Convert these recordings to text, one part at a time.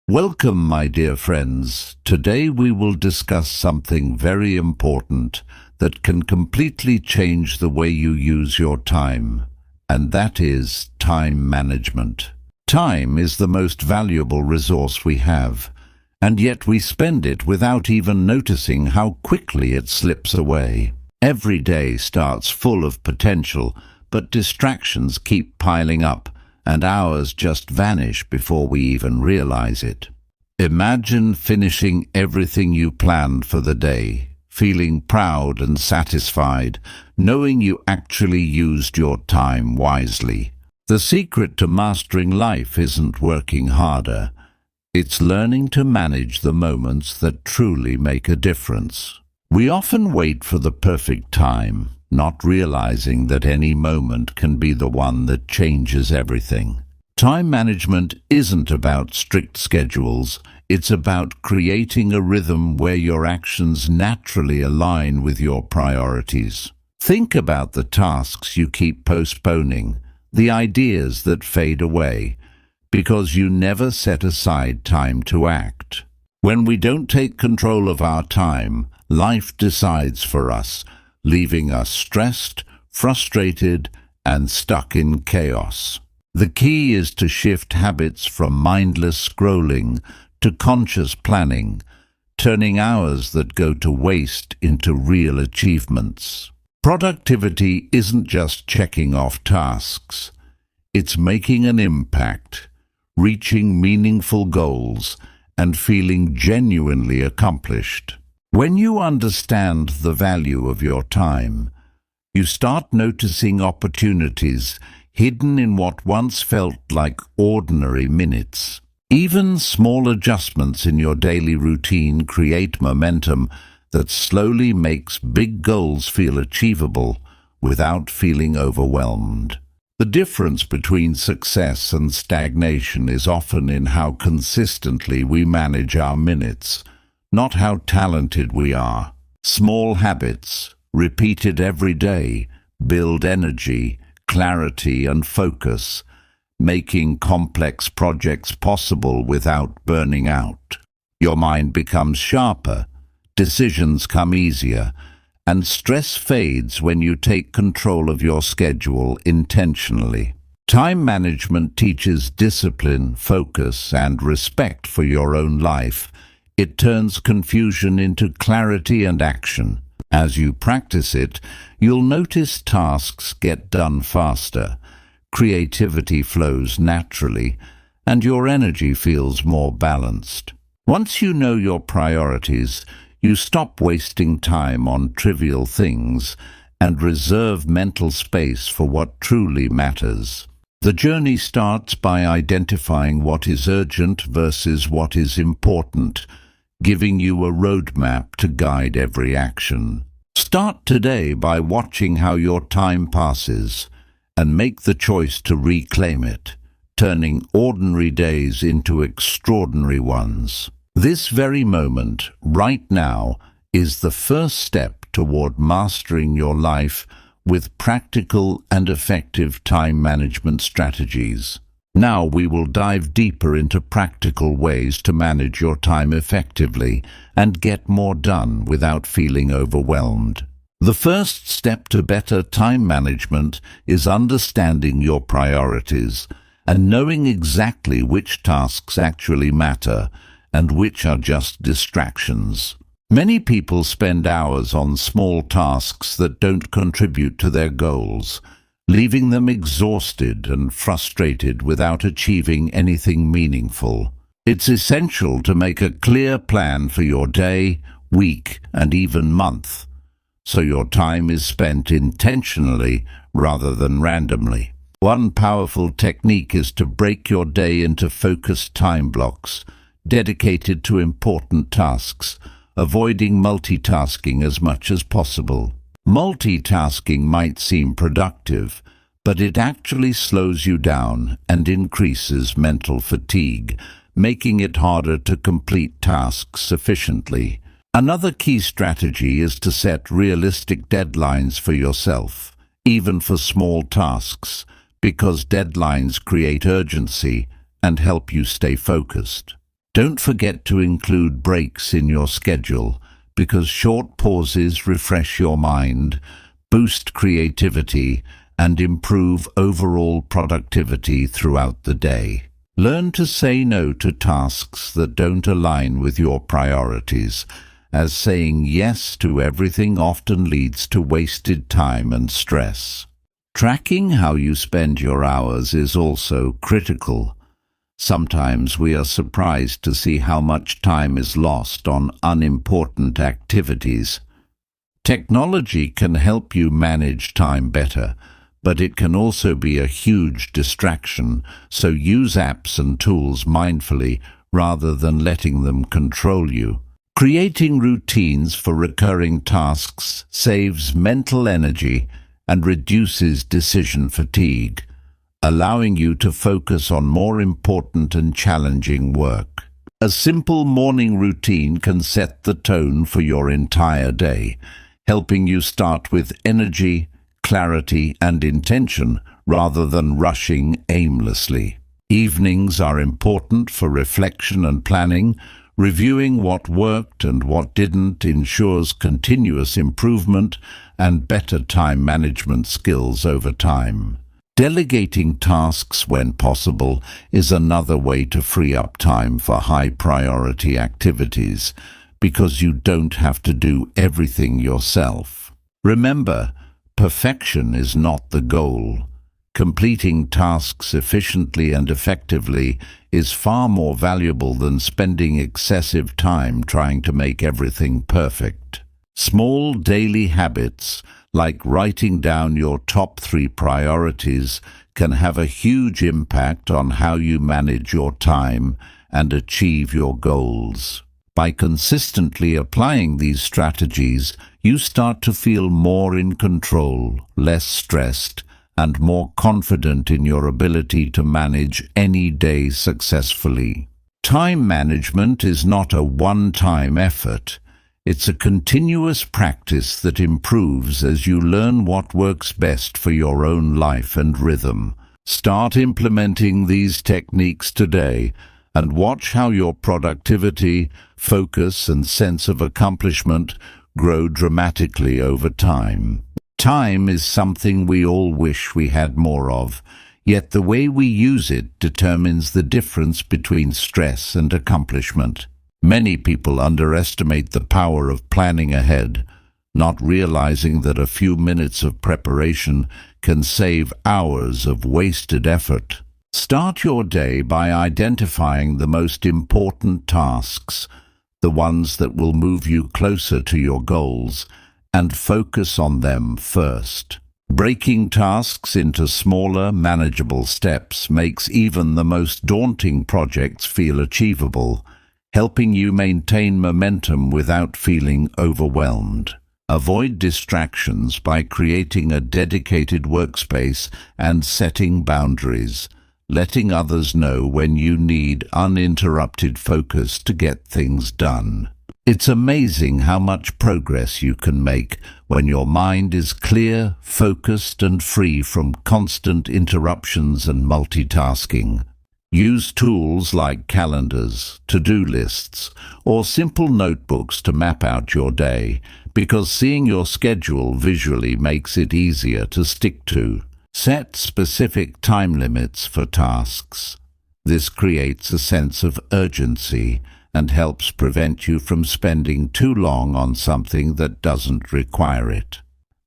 Welcome, my dear friends. Today we will discuss something very important that can completely change the way you use your time, and that is time management. Time is the most valuable resource we have, and yet we spend it without even noticing how quickly it slips away. Every day starts full of potential, but distractions keep piling up, and hours just vanish before we even realize it. Imagine finishing everything you planned for the day, feeling proud and satisfied, knowing you actually used your time wisely. The secret to mastering life isn't working harder. It's learning to manage the moments that truly make a difference. We often wait for the perfect time, not realizing that any moment can be the one that changes everything. Time management isn't about strict schedules, it's about creating a rhythm where your actions naturally align with your priorities. Think about the tasks you keep postponing, the ideas that fade away, because you never set aside time to act. When we don't take control of our time, life decides for us, leaving us stressed, frustrated, and stuck in chaos. The key is to shift habits from mindless scrolling to conscious planning, turning hours that go to waste into real achievements. Productivity isn't just checking off tasks. It's making an impact, reaching meaningful goals, and feeling genuinely accomplished. When you understand the value of your time, you start noticing opportunities hidden in what once felt like ordinary minutes. Even small adjustments in your daily routine create momentum that slowly makes big goals feel achievable without feeling overwhelmed. The difference between success and stagnation is often in how consistently we manage our minutes, not how talented we are. Small habits, repeated every day, build energy, clarity, and focus, making complex projects possible without burning out. Your mind becomes sharper, decisions come easier, and stress fades when you take control of your schedule intentionally. Time management teaches discipline, focus, and respect for your own life. It turns confusion into clarity and action. As you practice it, you'll notice tasks get done faster, creativity flows naturally, and your energy feels more balanced. Once you know your priorities, you stop wasting time on trivial things and reserve mental space for what truly matters. The journey starts by identifying what is urgent versus what is important, giving you a roadmap to guide every action. Start today by watching how your time passes and make the choice to reclaim it, turning ordinary days into extraordinary ones. This very moment, right now, is the first step toward mastering your life with practical and effective time management strategies. Now we will dive deeper into practical ways to manage your time effectively and get more done without feeling overwhelmed. The first step to better time management is understanding your priorities and knowing exactly which tasks actually matter and which are just distractions. Many people spend hours on small tasks that don't contribute to their goals, leaving them exhausted and frustrated without achieving anything meaningful. It's essential to make a clear plan for your day, week, and even month, so your time is spent intentionally rather than randomly. One powerful technique is to break your day into focused time blocks, dedicated to important tasks, avoiding multitasking as much as possible. Multitasking might seem productive, but it actually slows you down and increases mental fatigue, making it harder to complete tasks efficiently. Another key strategy is to set realistic deadlines for yourself, even for small tasks, because deadlines create urgency and help you stay focused. Don't forget to include breaks in your schedule, because short pauses refresh your mind, boost creativity, and improve overall productivity throughout the day. Learn to say no to tasks that don't align with your priorities, as saying yes to everything often leads to wasted time and stress. Tracking how you spend your hours is also critical. Sometimes we are surprised to see how much time is lost on unimportant activities. Technology can help you manage time better, but it can also be a huge distraction, so use apps and tools mindfully rather than letting them control you. Creating routines for recurring tasks saves mental energy and reduces decision fatigue, allowing you to focus on more important and challenging work. A simple morning routine can set the tone for your entire day, helping you start with energy, clarity, and intention rather than rushing aimlessly. Evenings are important for reflection and planning. Reviewing what worked and what didn't ensures continuous improvement and better time management skills over time. Delegating tasks when possible is another way to free up time for high-priority activities, because you don't have to do everything yourself. Remember, perfection is not the goal. Completing tasks efficiently and effectively is far more valuable than spending excessive time trying to make everything perfect. Small daily habits, like writing down your top 3 priorities, can have a huge impact on how you manage your time and achieve your goals. By consistently applying these strategies, you start to feel more in control, less stressed, and more confident in your ability to manage any day successfully. Time management is not a one-time effort. It's a continuous practice that improves as you learn what works best for your own life and rhythm. Start implementing these techniques today and watch how your productivity, focus, and sense of accomplishment grow dramatically over time. Time is something we all wish we had more of, yet the way we use it determines the difference between stress and accomplishment. Many people underestimate the power of planning ahead, not realizing that a few minutes of preparation can save hours of wasted effort. Start your day by identifying the most important tasks, the ones that will move you closer to your goals, and focus on them first. Breaking tasks into smaller, manageable steps makes even the most daunting projects feel achievable, helping you maintain momentum without feeling overwhelmed. Avoid distractions by creating a dedicated workspace and setting boundaries, letting others know when you need uninterrupted focus to get things done. It's amazing how much progress you can make when your mind is clear, focused, and free from constant interruptions and multitasking. Use tools like calendars, to-do lists, or simple notebooks to map out your day, because seeing your schedule visually makes it easier to stick to. Set specific time limits for tasks. This creates a sense of urgency and helps prevent you from spending too long on something that doesn't require it.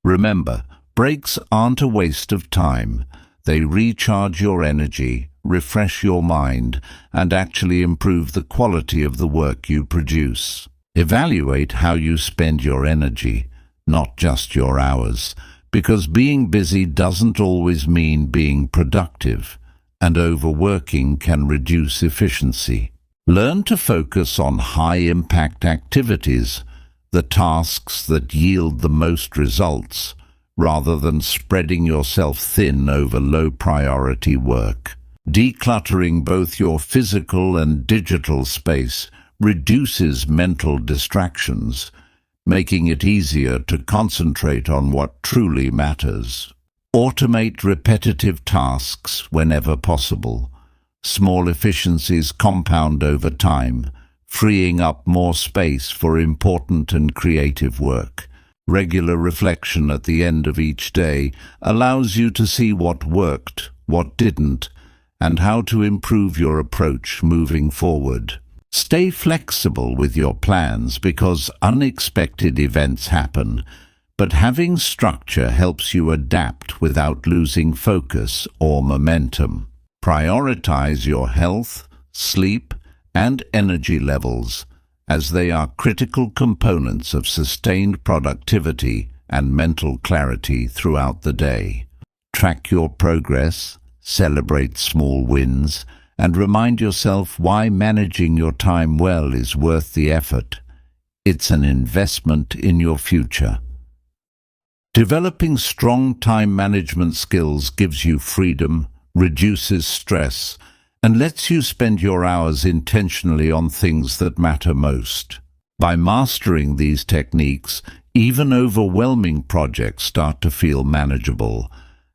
Remember, breaks aren't a waste of time. They recharge your energy, refresh your mind, and actually improve the quality of the work you produce. Evaluate how you spend your energy, not just your hours, because being busy doesn't always mean being productive, and overworking can reduce efficiency. Learn to focus on high-impact activities, the tasks that yield the most results, rather than spreading yourself thin over low-priority work. Decluttering both your physical and digital space reduces mental distractions, making it easier to concentrate on what truly matters. Automate repetitive tasks whenever possible. Small efficiencies compound over time, freeing up more space for important and creative work. Regular reflection at the end of each day allows you to see what worked, what didn't, and how to improve your approach moving forward. Stay flexible with your plans because unexpected events happen, but having structure helps you adapt without losing focus or momentum. Prioritize your health, sleep, and energy levels, as they are critical components of sustained productivity and mental clarity throughout the day. Track your progress, celebrate small wins, and remind yourself why managing your time well is worth the effort. It's an investment in your future. Developing strong time management skills gives you freedom, reduces stress, and lets you spend your hours intentionally on things that matter most. By mastering these techniques, even overwhelming projects start to feel manageable,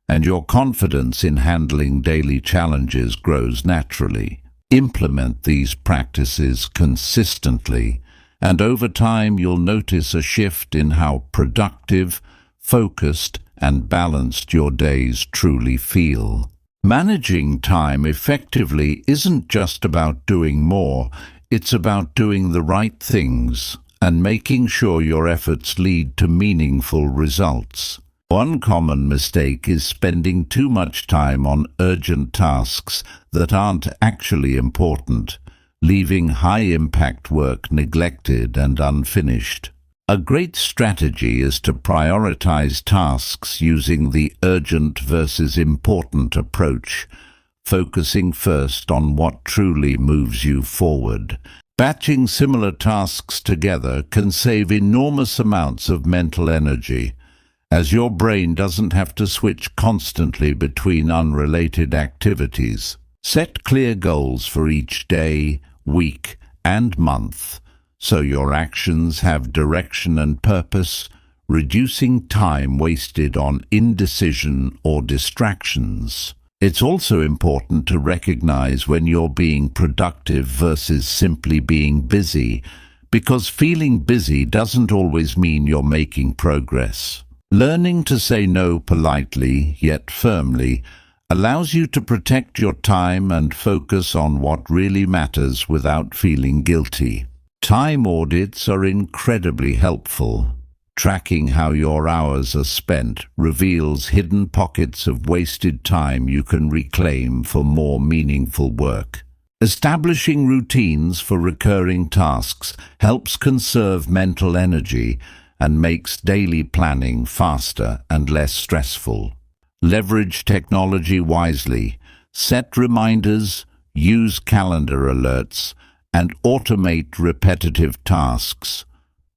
and your confidence in handling daily challenges grows naturally. Implement these practices consistently, and over time you'll notice a shift in how productive, focused, and balanced your days truly feel. Managing time effectively isn't just about doing more, it's about doing the right things and making sure your efforts lead to meaningful results. One common mistake is spending too much time on urgent tasks that aren't actually important, leaving high-impact work neglected and unfinished. A great strategy is to prioritize tasks using the urgent versus important approach, focusing first on what truly moves you forward. Batching similar tasks together can save enormous amounts of mental energy, as your brain doesn't have to switch constantly between unrelated activities. Set clear goals for each day, week, and month, so your actions have direction and purpose, reducing time wasted on indecision or distractions. It's also important to recognize when you're being productive versus simply being busy, because feeling busy doesn't always mean you're making progress. Learning to say no politely, yet firmly, allows you to protect your time and focus on what really matters without feeling guilty. Time audits are incredibly helpful. Tracking how your hours are spent reveals hidden pockets of wasted time you can reclaim for more meaningful work. Establishing routines for recurring tasks helps conserve mental energy and makes daily planning faster and less stressful. Leverage technology wisely. Set reminders, use calendar alerts, and automate repetitive tasks,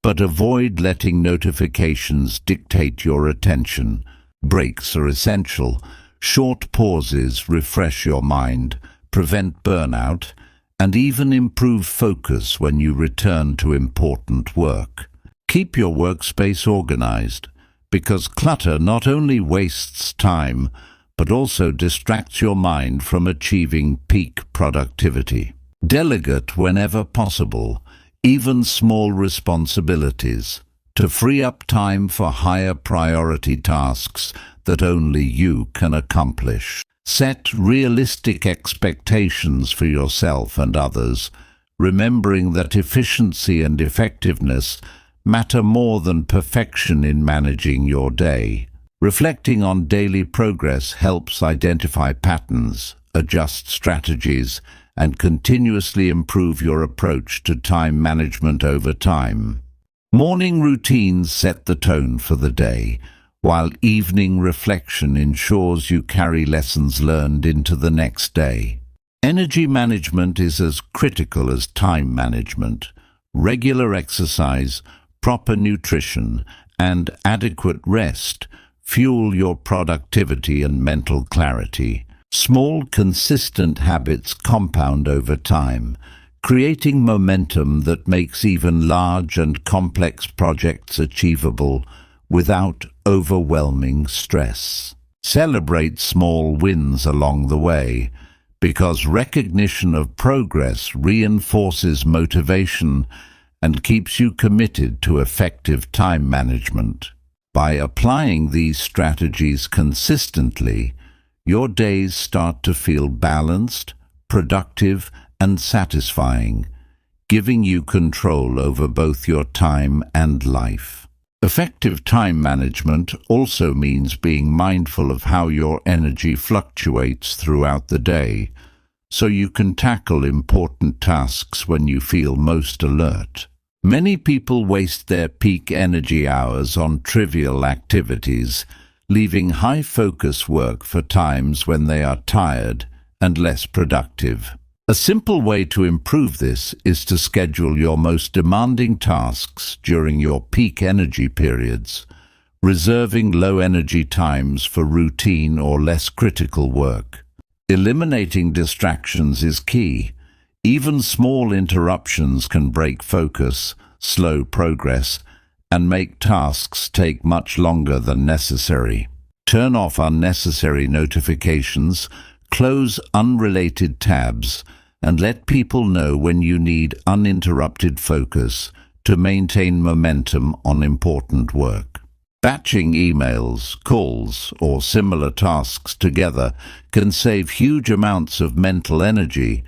but avoid letting notifications dictate your attention. Breaks are essential. Short pauses refresh your mind, prevent burnout, and even improve focus when you return to important work. Keep your workspace organized, because clutter not only wastes time, but also distracts your mind from achieving peak productivity. Delegate whenever possible, even small responsibilities, to free up time for higher priority tasks that only you can accomplish. Set realistic expectations for yourself and others, remembering that efficiency and effectiveness matter more than perfection in managing your day. Reflecting on daily progress helps identify patterns, adjust strategies, and continuously improve your approach to time management over time. Morning routines set the tone for the day, while evening reflection ensures you carry lessons learned into the next day. Energy management is as critical as time management. Regular exercise, proper nutrition, and adequate rest fuel your productivity and mental clarity. Small, consistent habits compound over time, creating momentum that makes even large and complex projects achievable without overwhelming stress. Celebrate small wins along the way, because recognition of progress reinforces motivation and keeps you committed to effective time management. By applying these strategies consistently, your days start to feel balanced, productive, and satisfying, giving you control over both your time and life. Effective time management also means being mindful of how your energy fluctuates throughout the day, so you can tackle important tasks when you feel most alert. Many people waste their peak energy hours on trivial activities, leaving high-focus work for times when they are tired and less productive. A simple way to improve this is to schedule your most demanding tasks during your peak energy periods, reserving low-energy times for routine or less critical work. Eliminating distractions is key. Even small interruptions can break focus, slow progress, and make tasks take much longer than necessary. Turn off unnecessary notifications, close unrelated tabs, and let people know when you need uninterrupted focus to maintain momentum on important work. Batching emails, calls, or similar tasks together can save huge amounts of mental energy,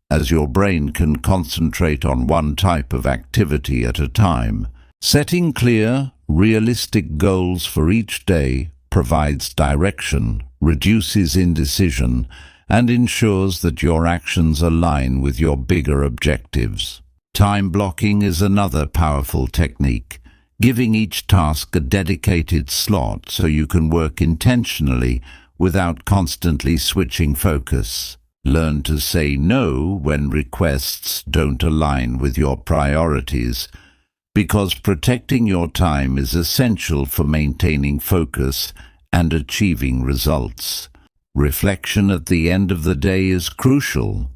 as your brain can concentrate on one type of activity at a time. Setting clear, realistic goals for each day provides direction, reduces indecision, and ensures that your actions align with your bigger objectives. Time blocking is another powerful technique, giving each task a dedicated slot so you can work intentionally without constantly switching focus. Learn to say no when requests don't align with your priorities, because protecting your time is essential for maintaining focus and achieving results. Reflection at the end of the day is crucial.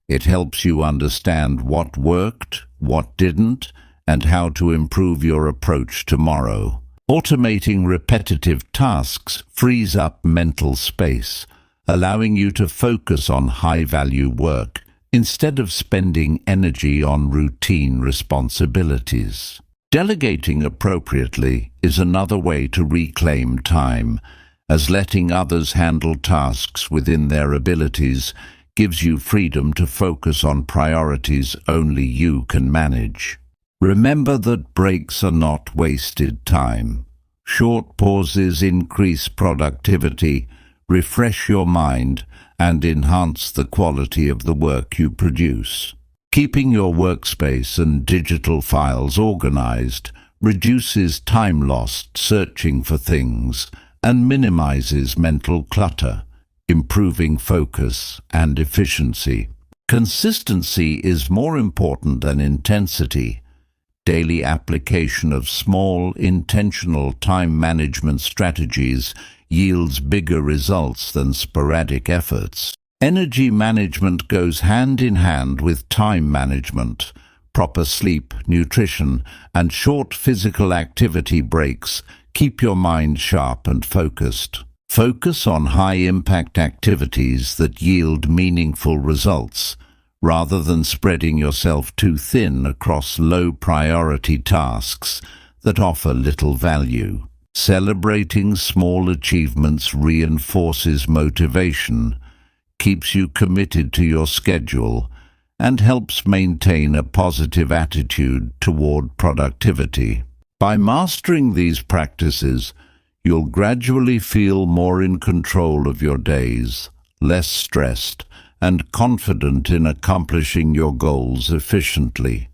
It helps you understand what worked, what didn't, and how to improve your approach tomorrow. Automating repetitive tasks frees up mental space, allowing you to focus on high-value work instead of spending energy on routine responsibilities. Delegating appropriately is another way to reclaim time, as letting others handle tasks within their abilities gives you freedom to focus on priorities only you can manage. Remember that breaks are not wasted time. Short pauses increase productivity, refresh your mind, and enhance the quality of the work you produce. Keeping your workspace and digital files organized reduces time lost searching for things and minimizes mental clutter, improving focus and efficiency. Consistency is more important than intensity. Daily application of small, intentional time management strategies yields bigger results than sporadic efforts. Energy management goes hand in hand with time management. Proper sleep, nutrition, and short physical activity breaks keep your mind sharp and focused. Focus on high-impact activities that yield meaningful results, rather than spreading yourself too thin across low-priority tasks that offer little value. Celebrating small achievements reinforces motivation, keeps you committed to your schedule, and helps maintain a positive attitude toward productivity. By mastering these practices, you'll gradually feel more in control of your days, less stressed, and confident in accomplishing your goals efficiently.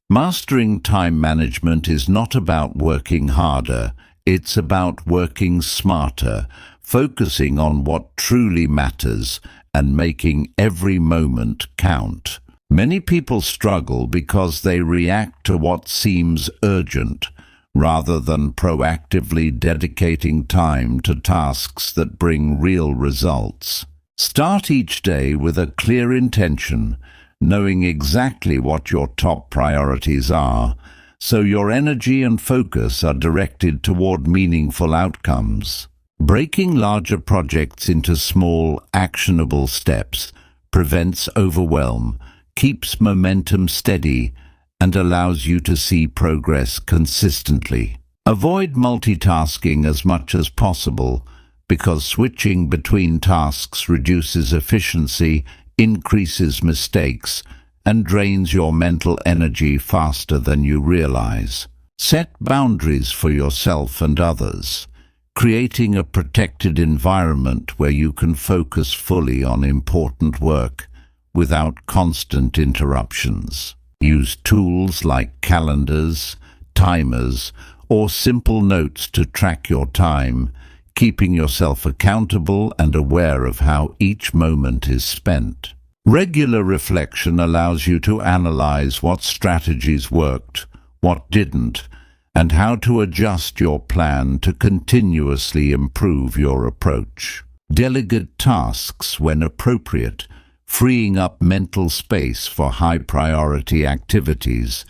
Mastering time management is not about working harder, it's about working smarter, focusing on what truly matters, and making every moment count. Many people struggle because they react to what seems urgent, rather than proactively dedicating time to tasks that bring real results. Start each day with a clear intention, knowing exactly what your top priorities are, so your energy and focus are directed toward meaningful outcomes. Breaking larger projects into small, actionable steps prevents overwhelm, keeps momentum steady, and allows you to see progress consistently. Avoid multitasking as much as possible, because switching between tasks reduces efficiency, increases mistakes, and drains your mental energy faster than you realize. Set boundaries for yourself and others, creating a protected environment where you can focus fully on important work without constant interruptions. Use tools like calendars, timers, or simple notes to track your time, keeping yourself accountable and aware of how each moment is spent. Regular reflection allows you to analyze what strategies worked, what didn't, and how to adjust your plan to continuously improve your approach. Delegate tasks when appropriate, freeing up mental space for high-priority activities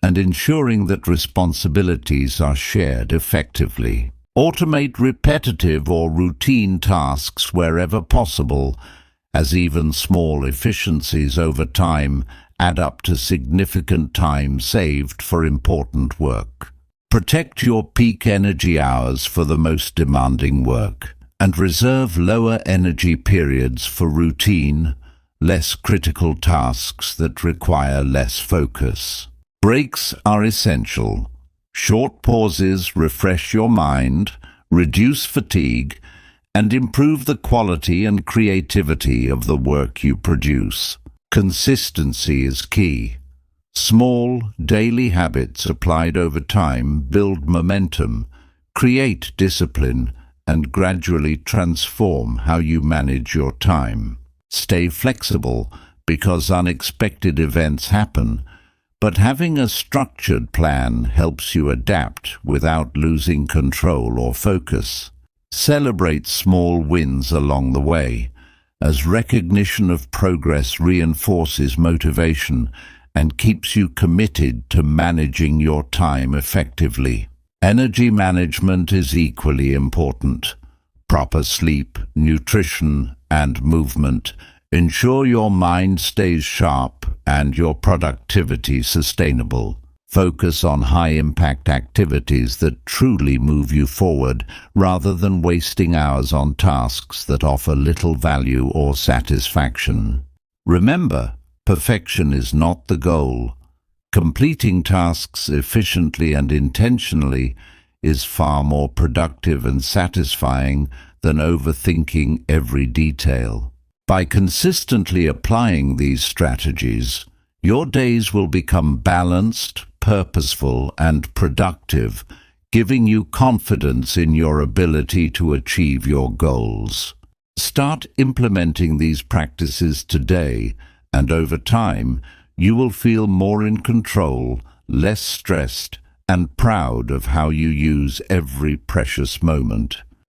and ensuring that responsibilities are shared effectively. Automate repetitive or routine tasks wherever possible, as even small efficiencies over time add up to significant time saved for important work. Protect your peak energy hours for the most demanding work, and reserve lower energy periods for routine, less critical tasks that require less focus. Breaks are essential. Short pauses refresh your mind, reduce fatigue, and improve the quality and creativity of the work you produce. Consistency is key. Small, daily habits applied over time build momentum, create discipline, and gradually transform how you manage your time. Stay flexible, because unexpected events happen, but having a structured plan helps you adapt without losing control or focus. Celebrate small wins along the way, as recognition of progress reinforces motivation and keeps you committed to managing your time effectively. Energy management is equally important. Proper sleep, nutrition, and movement ensure your mind stays sharp and your productivity sustainable. Focus on high-impact activities that truly move you forward, rather than wasting hours on tasks that offer little value or satisfaction. Remember, perfection is not the goal. Completing tasks efficiently and intentionally is far more productive and satisfying than overthinking every detail. By consistently applying these strategies, your days will become balanced, purposeful, and productive, giving you confidence in your ability to achieve your goals. Start implementing these practices today, and over time, you will feel more in control, less stressed, and proud of how you use every precious moment.